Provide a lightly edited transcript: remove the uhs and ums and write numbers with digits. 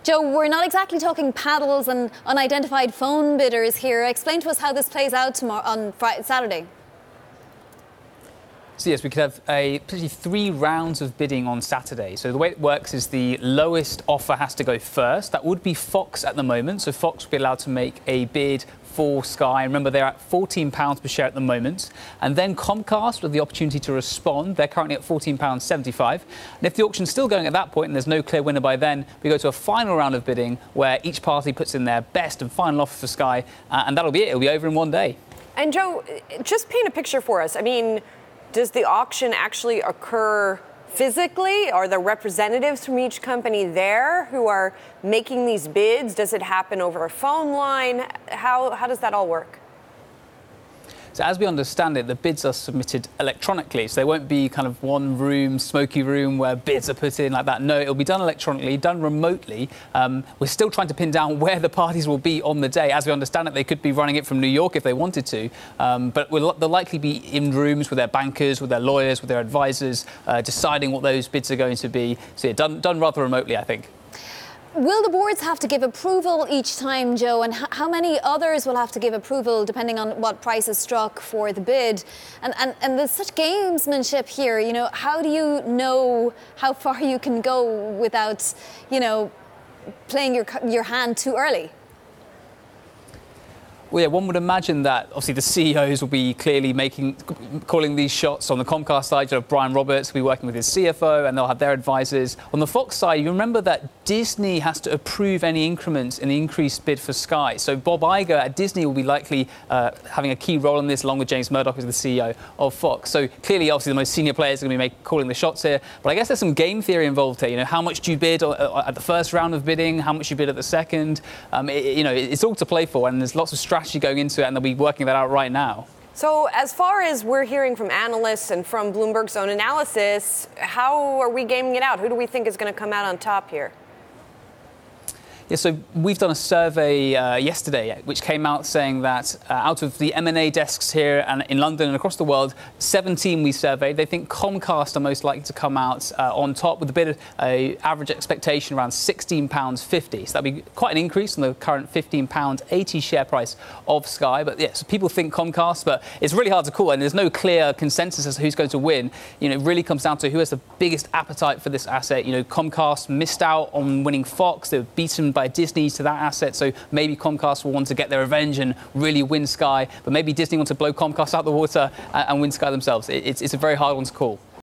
Joe, we're not exactly talking paddles and unidentified phone bidders here. Explain to us how this plays out tomorrow on Saturday. So yes, we could have potentially 3 rounds of bidding on Saturday. So the way it works is the lowest offer has to go first. That would be Fox at the moment. So Fox would be allowed to make a bid for Sky. Remember, they're at £14 per share at the moment. And then Comcast with the opportunity to respond. They're currently at £14.75. And if the auction's still going at that point and there's no clear winner by then, we go to a final round of bidding where each party puts in their best and final offer for Sky. And that'll be it. It'll be over in one day. And Joe, just paint a picture for us. I mean, does the auction actually occur physically? Are there representatives from each company there who are making these bids? Does it happen over a phone line? How does that all work? So as we understand it, the bids are submitted electronically. So there won't be kind of one room, smoky room where bids are put in like that. No, it'll be done electronically, done remotely. We're still trying to pin down where the parties will be on the day. As we understand it, they could be running it from New York if they wanted to. But they'll likely be in rooms with their bankers, with their lawyers, with their advisors, deciding what those bids are going to be. So yeah, done rather remotely, I think. Will the boards have to give approval each time, Joe? And how many others will have to give approval depending on what price is struck for the bid? And there's such gamesmanship here. You know, how do you know how far you can go without, you know, playing your hand too early? Well, yeah, one would imagine that obviously the CEOs will be clearly calling these shots. On the Comcast side, you have Brian Roberts will be working with his CFO, and they'll have their advisors. On the Fox side, you remember that Disney has to approve any increments in the increased bid for Sky. So Bob Iger at Disney will be likely having a key role in this, along with James Murdoch, who's the CEO of Fox. So clearly, obviously, the most senior players are going to be calling the shots here. But I guess there's some game theory involved here. You know, how much do you bid at the first round of bidding? How much you bid at the second? You know, it's all to play for, and there's lots of strategy going into it, and they'll be working that out right now. So as far as we're hearing from analysts and from Bloomberg's own analysis, how are we gaming it out? Who do we think is going to come out on top here? Yeah, so we've done a survey yesterday which came out saying that out of the M&A desks here and in London and across the world, 17 we surveyed, they think Comcast are most likely to come out on top with a bit of average expectation around £16.50. So that'd be quite an increase on the current £15.80 share price of Sky. But yeah, so people think Comcast, but it's really hard to call, and there's no clear consensus as to who's going to win. You know, it really comes down to who has the biggest appetite for this asset. You know, Comcast missed out on winning Fox. They were beaten by Disney to that asset, so maybe Comcast will want to get their revenge and really win Sky, but maybe Disney wants to blow Comcast out the water and win Sky themselves. It's a very hard one to call.